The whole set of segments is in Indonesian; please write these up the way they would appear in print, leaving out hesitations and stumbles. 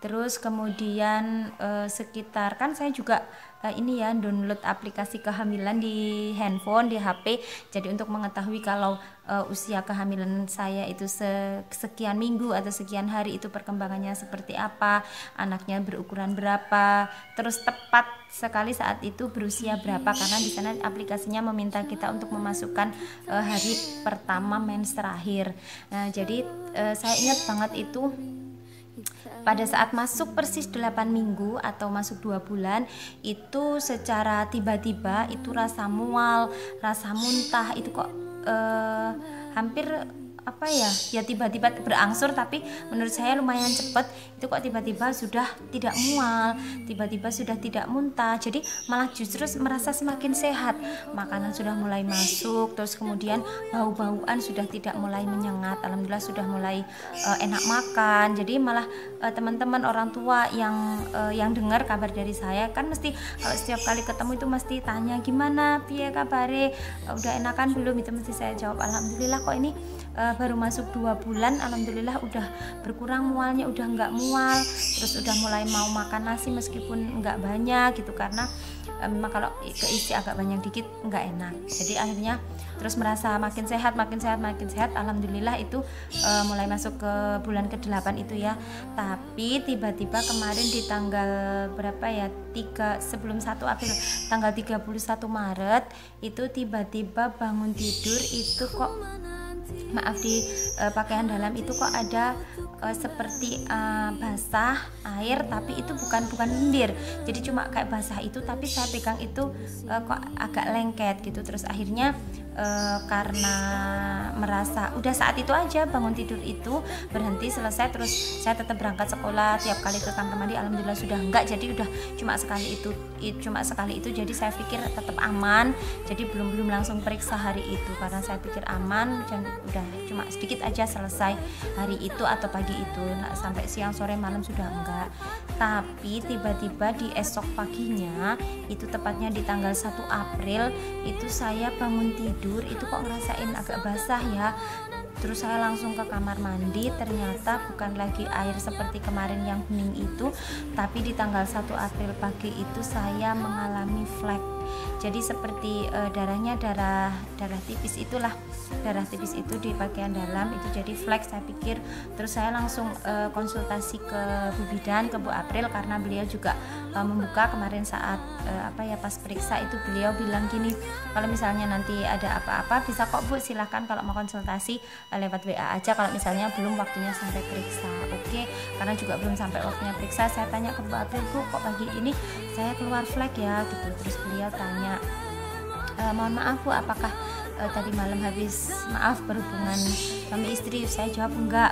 Terus kemudian sekitar, kan saya juga ini ya download aplikasi kehamilan di handphone, di HP. Jadi untuk mengetahui kalau usia kehamilan saya itu sekian minggu atau sekian hari itu perkembangannya seperti apa, anaknya berukuran berapa, terus tepat sekali saat itu berusia berapa, karena di sana aplikasinya meminta kita untuk memasukkan hari pertama mens terakhir. Nah, jadi saya ingat banget itu pada saat masuk persis 8 minggu atau masuk 2 bulan itu secara tiba-tiba itu rasa mual, rasa muntah itu kok hampir apa ya tiba-tiba berangsur, tapi menurut saya lumayan cepat. Itu kok tiba-tiba sudah tidak mual, tiba-tiba sudah tidak muntah, jadi malah justru merasa semakin sehat. Makanan sudah mulai masuk, terus kemudian bau-bauan sudah tidak mulai menyengat, alhamdulillah sudah mulai enak makan. Jadi malah teman-teman orang tua yang dengar kabar dari saya kan mesti kalau setiap kali ketemu itu mesti tanya gimana piye kabare, udah enakan belum, itu mesti saya jawab alhamdulillah kok ini baru masuk 2 bulan alhamdulillah udah berkurang mualnya, udah nggak mual, terus udah mulai mau makan nasi meskipun nggak banyak gitu, karena memang kalau keisi agak banyak dikit nggak enak. Jadi akhirnya terus merasa makin sehat alhamdulillah. Itu mulai masuk ke bulan ke-8 itu ya. Tapi tiba-tiba kemarin di tanggal berapa ya, 3 sebelum 1 April, tanggal 31 Maret itu tiba-tiba bangun tidur itu kok maaf di pakaian dalam itu kok ada seperti basah air, tapi itu bukan lendir, jadi cuma kayak basah itu, tapi saya pegang itu kok agak lengket gitu. Terus akhirnya karena merasa udah saat itu aja bangun tidur itu berhenti selesai, terus saya tetap berangkat sekolah tiap kali ke kamar mandi alhamdulillah sudah enggak, jadi udah cuma sekali itu, jadi saya pikir tetap aman, jadi belum langsung periksa hari itu karena saya pikir aman dan udah cuma sedikit aja selesai hari itu atau pagi itu, nah, sampai siang sore malam sudah enggak. Tapi tiba-tiba di esok paginya itu tepatnya di tanggal 1 April itu saya bangun tidur itu kok ngerasain agak basah ya. Terus saya langsung ke kamar mandi, ternyata bukan lagi air seperti kemarin yang bening itu, tapi di tanggal 1 April pagi itu saya mengalami flek. Jadi seperti darahnya darah tipis itulah, darah tipis itu di bagian dalam itu jadi flek saya pikir. Terus saya langsung konsultasi ke Bu Bidan, ke Bu April, karena beliau juga membuka kemarin saat pas periksa itu beliau bilang gini, kalau misalnya nanti ada apa-apa bisa kok Bu, silahkan kalau mau konsultasi lewat WA aja kalau misalnya belum waktunya sampai periksa. Oke, karena juga belum sampai waktunya periksa, saya tanya ke Bu April, Bu kok pagi ini saya keluar flek ya gitu. Terus beliau tanya, mohon maaf Bu, apakah tadi malam habis berhubungan suami istri? Saya jawab enggak,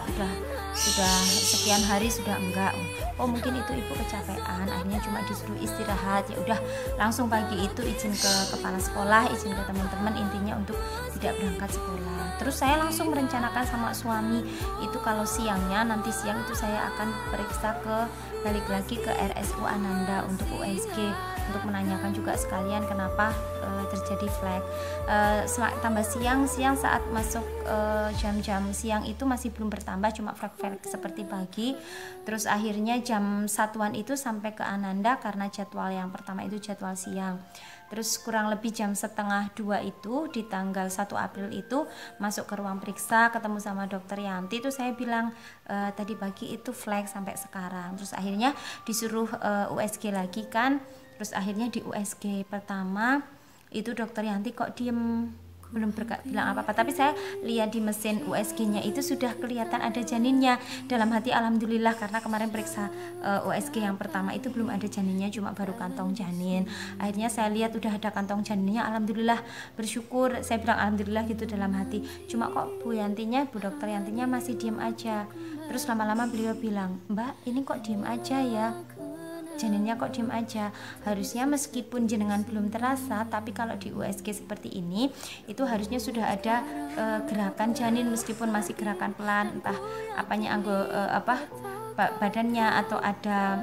sudah sekian hari sudah enggak. Oh mungkin itu ibu kecapean, akhirnya cuma disuruh istirahat. Ya udah langsung pagi itu izin ke kepala sekolah, izin ke teman-teman, intinya untuk tidak berangkat sekolah. Terus saya langsung merencanakan sama suami itu kalau siangnya, nanti siang itu saya akan periksa balik lagi ke RSU Ananda untuk USG, untuk menanyakan juga sekalian kenapa terjadi flek. Tambah siang saat masuk jam-jam siang itu masih belum bertambah, cuma flek-flek seperti pagi. Terus akhirnya jam 1-an itu sampai ke Ananda karena jadwal yang pertama itu jadwal siang. Terus kurang lebih jam 1:30 itu di tanggal 1 April itu masuk ke ruang periksa, ketemu sama dokter Yanti. Itu saya bilang tadi pagi itu flek sampai sekarang. Terus akhirnya disuruh USG lagi kan. Terus akhirnya di USG pertama itu dokter Yanti kok diem, belum bilang apa-apa, tapi saya lihat di mesin USG-nya itu sudah kelihatan ada janinnya. Dalam hati alhamdulillah, karena kemarin periksa USG yang pertama itu belum ada janinnya, cuma baru kantong janin. Akhirnya saya lihat udah ada kantong janinnya, alhamdulillah, bersyukur. Saya bilang alhamdulillah gitu dalam hati. Cuma kok Bu dokter Yantinya masih diem aja. Terus lama-lama beliau bilang, Mbak ini kok diem aja ya, janinnya kok diem aja. Harusnya meskipun jenengan belum terasa, tapi kalau di USG seperti ini itu harusnya sudah ada gerakan janin, meskipun masih gerakan pelan, entah apanya badannya atau ada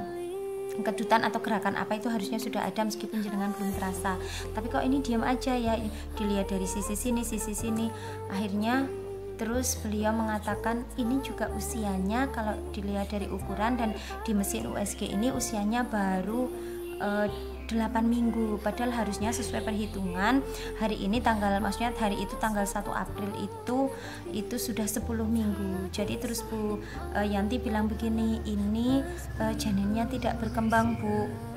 kedutan atau gerakan apa, itu harusnya sudah ada meskipun jenengan belum terasa. Tapi kok ini diam aja ya, dilihat dari sisi sini. Akhirnya Terus beliau mengatakan ini juga usianya kalau dilihat dari ukuran dan di mesin USG ini usianya baru 8 minggu, padahal harusnya sesuai perhitungan hari ini maksudnya hari itu tanggal 1 April itu sudah 10 minggu. Jadi terus Bu Yanti bilang begini, ini janinnya tidak berkembang Bu.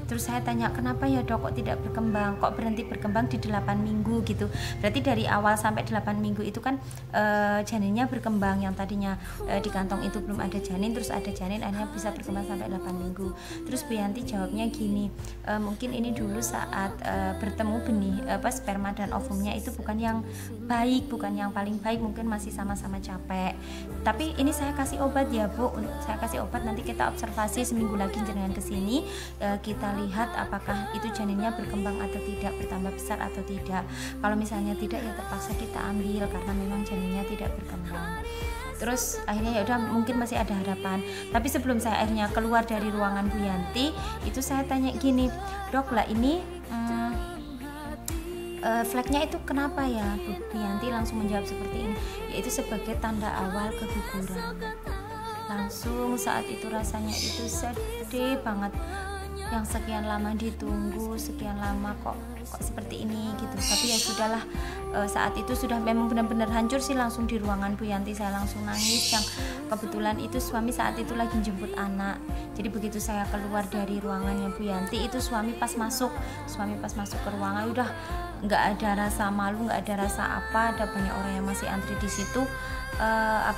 Terus saya tanya, kenapa ya Dok kok tidak berkembang, kok berhenti berkembang di 8 minggu gitu. Berarti dari awal sampai 8 minggu itu kan janinnya berkembang, yang tadinya di kantong itu belum ada janin, terus ada janin, akhirnya bisa berkembang sampai 8 minggu. Terus Bu Yanti jawabnya gini, mungkin ini dulu saat bertemu benih sperma dan ovumnya itu bukan yang baik, bukan yang paling baik, mungkin masih sama-sama capek. Tapi ini saya kasih obat ya Bu, saya kasih obat, nanti kita observasi seminggu lagi jenengan kesini, kita lihat apakah itu janinnya berkembang atau tidak, bertambah besar atau tidak. Kalau misalnya tidak ya terpaksa kita ambil karena memang janinnya tidak berkembang. Terus akhirnya ya udah, mungkin masih ada harapan. Tapi sebelum saya akhirnya keluar dari ruangan Bu Yanti, itu saya tanya gini, Dok lah ini flagnya itu kenapa ya? Bu Yanti langsung menjawab seperti ini, yaitu sebagai tanda awal keguguran. Langsung saat itu rasanya itu sedih banget, yang sekian lama ditunggu, sekian lama kok seperti ini gitu. Tapi ya sudahlah, saat itu sudah memang benar-benar hancur sih. Langsung di ruangan Bu Yanti saya langsung nangis, yang kebetulan itu suami saat itu lagi jemput anak. Jadi begitu saya keluar dari ruangannya Bu Yanti, itu suami pas masuk ke ruangan udah nggak ada rasa malu, nggak ada rasa apa, ada banyak orang yang masih antri di situ,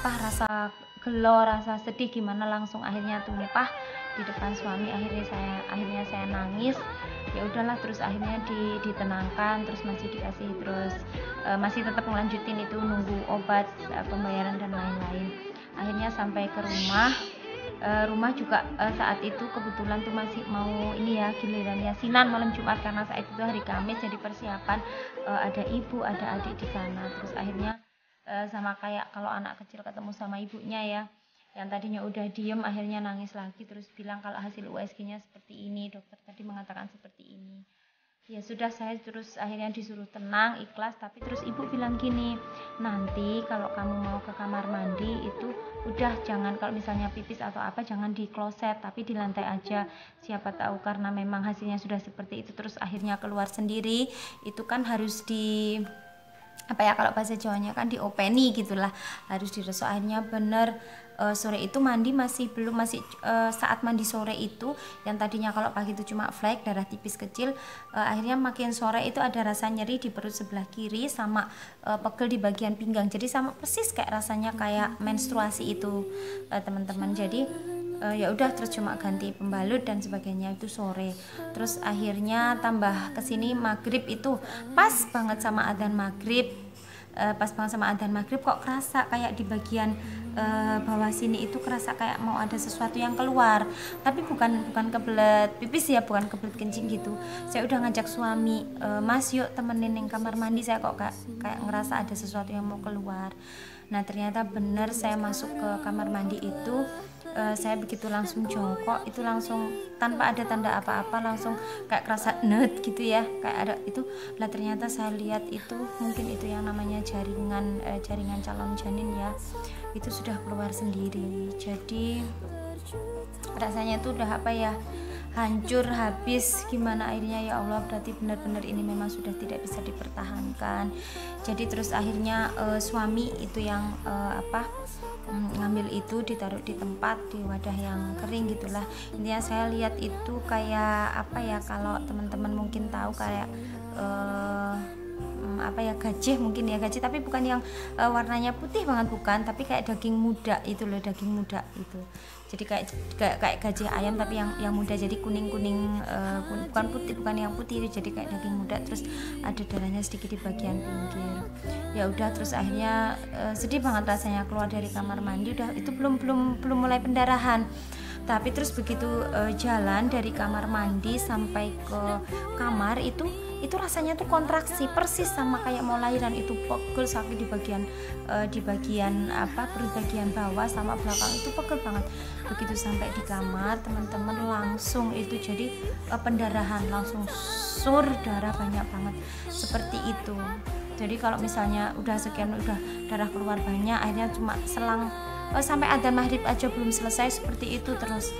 rasa gelo, rasa sedih gimana langsung akhirnya tumpah di depan suami. Akhirnya saya nangis. Ya udahlah, terus akhirnya ditenangkan, terus masih dikasih, terus masih tetap melanjutin itu nunggu obat, pembayaran dan lain-lain. Akhirnya sampai ke rumah juga saat itu kebetulan tuh masih mau ini ya, giliran yasinan malam Jumat, karena saat itu hari Kamis, jadi persiapan ada ibu ada adik di sana. Terus akhirnya sama kayak kalau anak kecil ketemu sama ibunya ya, yang tadinya udah diem akhirnya nangis lagi, terus bilang kalau hasil USG-nya seperti ini, dokter tadi mengatakan seperti ini. Ya sudah, saya terus akhirnya disuruh tenang, ikhlas. Tapi terus ibu bilang gini, nanti kalau kamu mau ke kamar mandi itu udah jangan, kalau misalnya pipis atau apa jangan di kloset tapi di lantai aja, siapa tahu karena memang hasilnya sudah seperti itu terus akhirnya keluar sendiri, itu kan harus di kalau bahasa Jawanya kan diopeni gitulah, harus diresok. Akhirnya bener sore itu mandi masih saat mandi sore itu, yang tadinya kalau pagi itu cuma flek darah tipis kecil, akhirnya makin sore itu ada rasa nyeri di perut sebelah kiri sama pegel di bagian pinggang, jadi sama persis kayak rasanya kayak menstruasi itu teman-teman. Jadi ya udah, terus cuma ganti pembalut dan sebagainya itu sore. Terus akhirnya tambah kesini maghrib itu pas banget sama adzan maghrib, kok kerasa kayak di bagian bawah sini itu kerasa kayak mau ada sesuatu yang keluar, tapi bukan kebelet pipis ya, bukan kebelet kencing gitu. Saya udah ngajak suami, Mas yuk temenin yang kamar mandi, saya kok kayak ngerasa ada sesuatu yang mau keluar. Nah ternyata benar, saya masuk ke kamar mandi itu, saya begitu langsung jongkok itu langsung tanpa ada tanda apa-apa, langsung kayak kerasa net gitu ya, kayak ada itu lah. Ternyata saya lihat itu mungkin itu yang namanya jaringan calon janin ya, itu sudah keluar sendiri. Jadi rasanya itu udah hancur habis gimana akhirnya, ya Allah, berarti benar-benar ini memang sudah tidak bisa dipertahankan. Jadi terus akhirnya suami itu yang ngambil itu, ditaruh di tempat di wadah yang kering gitulah. Intinya saya lihat itu kayak kalau teman-teman mungkin tahu kayak gajih mungkin ya, gajih tapi bukan yang warnanya putih banget, bukan, tapi kayak daging muda itu loh, daging muda itu. Jadi kayak gajih ayam tapi yang muda, jadi kuning bukan putih, bukan yang putih itu, jadi kayak daging muda, terus ada darahnya sedikit di bagian pinggir. Ya udah, terus akhirnya sedih banget rasanya keluar dari kamar mandi, udah itu belum mulai pendarahan. Tapi terus begitu jalan dari kamar mandi sampai ke kamar itu rasanya tuh kontraksi persis sama kayak mau lahiran, itu pegel sakit di bagian perut bagian bawah sama belakang itu pegel banget. Begitu sampai di kamar teman-teman langsung itu jadi pendarahan, langsung sur darah banyak banget seperti itu. Jadi kalau misalnya udah sekian, udah darah keluar banyak, akhirnya cuma selang sampai adzan maghrib aja belum selesai seperti itu, terus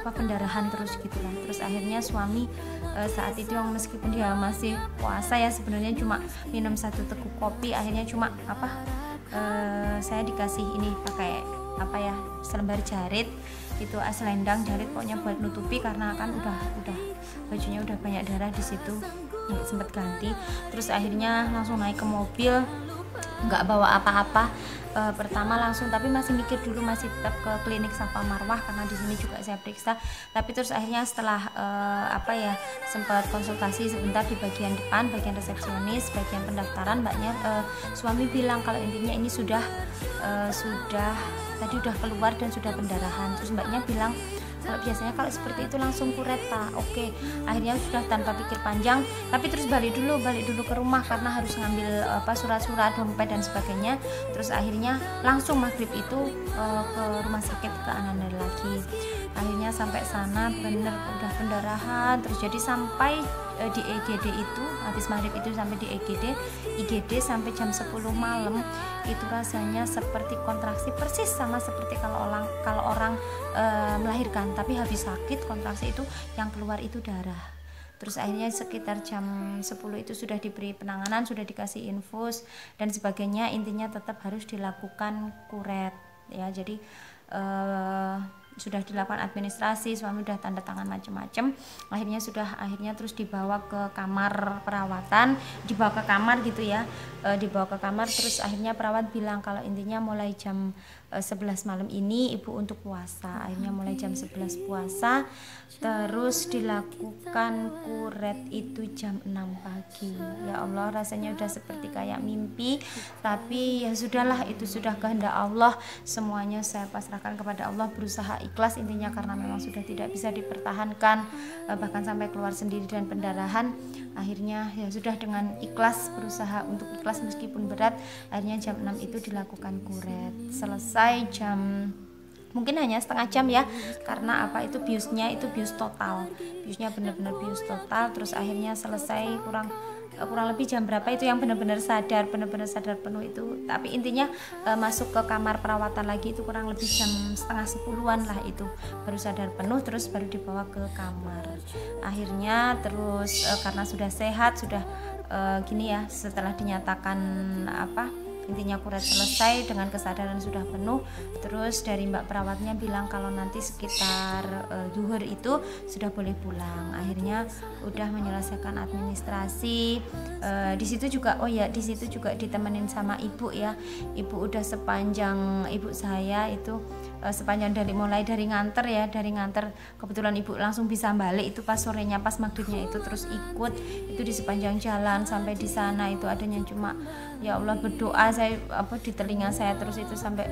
pendarahan terus gitu lah. Terus akhirnya suami saat itu yang meskipun dia masih puasa ya, sebenarnya cuma minum 1 teguk kopi, akhirnya cuma saya dikasih ini pakai selembar jarit itu, selendang jarit pokoknya buat nutupi, karena kan udah bajunya udah banyak darah di situ, nggak sempet ganti. Terus akhirnya langsung naik ke mobil, nggak bawa apa-apa. Pertama langsung, tapi masih mikir dulu, masih tetap ke klinik Safa Marwah karena di sini juga saya periksa. Tapi terus akhirnya setelah sempat konsultasi sebentar di bagian depan, bagian resepsionis, bagian pendaftaran, mbaknya suami bilang kalau intinya ini sudah tadi udah keluar dan sudah pendarahan. Terus mbaknya bilang kalau biasanya kalau seperti itu langsung kureta. Oke, akhirnya sudah tanpa pikir panjang, tapi terus balik dulu ke rumah karena harus ngambil surat-surat, dompet dan sebagainya. Terus akhirnya langsung maghrib itu ke rumah sakit ke Ananda lagi. Akhirnya sampai sana bener udah pendarahan terus, jadi sampai di IGD itu habis maghrib itu sampai di IGD sampai jam 10 malam itu rasanya seperti kontraksi, persis sama seperti kalau orang melahirkan, tapi habis sakit kontraksi itu yang keluar itu darah. Terus akhirnya sekitar jam 10 itu sudah diberi penanganan, sudah dikasih infus dan sebagainya. Intinya tetap harus dilakukan kuret ya. Jadi sudah dilakukan administrasi, suami udah tanda tangan macam-macam. Akhirnya terus dibawa ke kamar perawatan, dibawa ke kamar gitu ya. Dibawa ke kamar, terus akhirnya perawat bilang kalau intinya mulai jam 11 malam ini ibu untuk puasa. Akhirnya mulai jam 11 puasa, terus dilakukan kuret itu jam 6 pagi. Ya Allah, rasanya udah seperti kayak mimpi, tapi ya sudahlah, itu sudah kehendak Allah. Semuanya saya pasrahkan kepada Allah, berusaha ikhlas intinya karena memang sudah tidak bisa dipertahankan, bahkan sampai keluar sendiri dan pendarahan. Akhirnya ya sudah dengan ikhlas, berusaha untuk ikhlas meskipun berat. Akhirnya jam 6 itu dilakukan kuret, selesai jam mungkin hanya setengah jam ya, karena itu biusnya itu bius total, biusnya benar-benar bius total. Terus akhirnya selesai kurang lebih jam berapa itu yang benar-benar sadar penuh itu. Tapi intinya masuk ke kamar perawatan lagi itu kurang lebih jam setengah 10-an lah, itu baru sadar penuh, terus baru dibawa ke kamar. Akhirnya terus karena sudah sehat, sudah gini ya, setelah dinyatakan intinya kuret selesai dengan kesadaran sudah penuh, terus dari mbak perawatnya bilang kalau nanti sekitar zuhur itu sudah boleh pulang. Akhirnya udah menyelesaikan administrasi. Di situ juga di situ juga ditemenin sama ibu ya. Ibu udah sepanjang ibu saya itu sepanjang mulai dari nganter kebetulan ibu langsung bisa balik itu pas sorenya, pas maghribnya itu, terus ikut itu di sepanjang jalan sampai di sana itu adanya cuma ya Allah berdoa. Saya di telinga saya terus itu sampai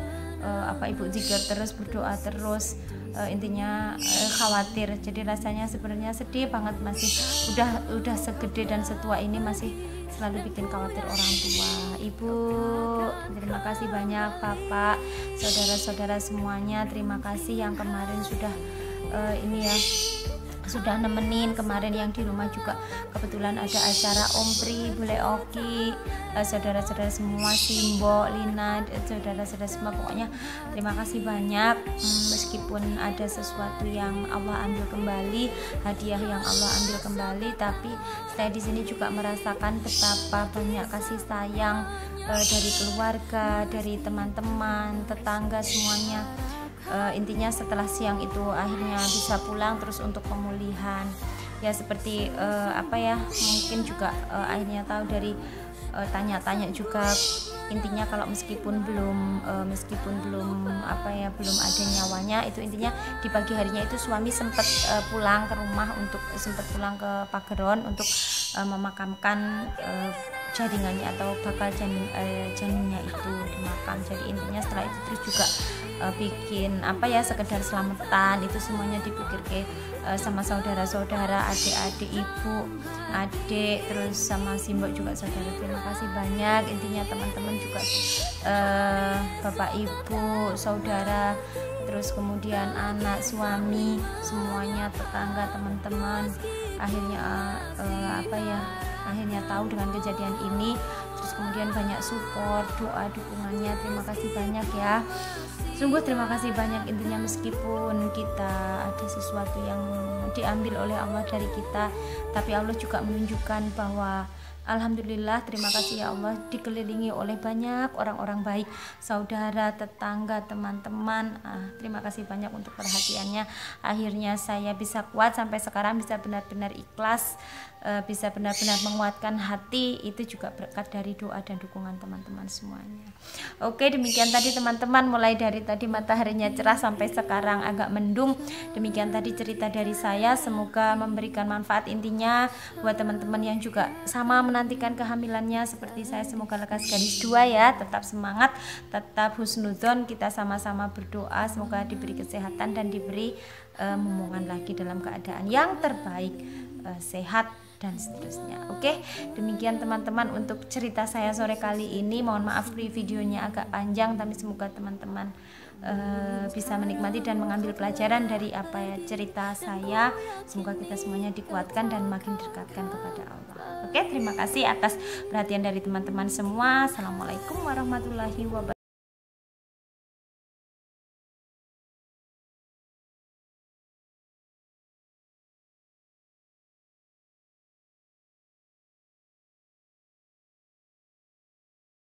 ibu zikir terus, berdoa terus. Intinya khawatir, jadi rasanya sebenarnya sedih banget, masih udah segede dan setua ini masih selalu bikin khawatir orang tua. Ibu terima kasih banyak, bapak, saudara-saudara semuanya terima kasih yang kemarin sudah sudah nemenin. Kemarin yang di rumah juga kebetulan ada acara Ompri, Bule Oki, saudara-saudara semua, Simbo, Lina, saudara-saudara semua, pokoknya terima kasih banyak. Meskipun ada sesuatu yang Allah ambil kembali, hadiah yang Allah ambil kembali, tapi saya di sini juga merasakan betapa banyak kasih sayang dari keluarga, dari teman-teman, tetangga semuanya. Intinya setelah siang itu akhirnya bisa pulang terus untuk pemulihan ya, seperti mungkin juga akhirnya tahu dari tanya-tanya juga. Intinya kalau meskipun belum ada nyawanya itu, intinya di pagi harinya itu suami sempat pulang ke rumah, sempat pulang ke Pageron untuk memakamkan jaringannya atau bakal janinnya itu dimakam. Jadi intinya setelah itu terus juga bikin sekedar selamatan, itu semuanya dipikir sama saudara-saudara, adik-adik ibu, adik, terus sama Simbok juga saudara. Terima kasih banyak. Intinya teman-teman juga, bapak ibu, saudara, terus kemudian anak, suami, semuanya, tetangga, teman-teman. Akhirnya akhirnya tahu dengan kejadian ini, terus kemudian banyak support, doa, dukungannya. Terima kasih banyak ya, sungguh terima kasih banyak. Intinya meskipun kita ada sesuatu yang diambil oleh Allah dari kita, tapi Allah juga menunjukkan bahwa alhamdulillah, terima kasih ya Allah, dikelilingi oleh banyak orang-orang baik, saudara, tetangga, teman-teman. Terima kasih banyak untuk perhatiannya. Akhirnya saya bisa kuat sampai sekarang, bisa benar-benar ikhlas, bisa benar-benar menguatkan hati. Itu juga berkat dari doa dan dukungan teman-teman semuanya. Oke, demikian tadi teman-teman, mulai dari tadi mataharinya cerah sampai sekarang agak mendung. Demikian tadi cerita dari saya, semoga memberikan manfaat. Intinya buat teman-teman yang juga sama menantikan kehamilannya seperti saya, semoga lekas garis 2 ya, tetap semangat, tetap husnudzon, kita sama-sama berdoa semoga diberi kesehatan dan diberi momongan lagi dalam keadaan yang terbaik, sehat dan seterusnya. Oke, demikian teman-teman untuk cerita saya sore kali ini. Mohon maaf videonya agak panjang, tapi semoga teman-teman bisa menikmati dan mengambil pelajaran dari apa ya cerita saya. Semoga kita semuanya dikuatkan dan makin dekatkan kepada Allah. Oke, terima kasih atas perhatian dari teman-teman semua. Assalamualaikum warahmatullahi wabarakatuh.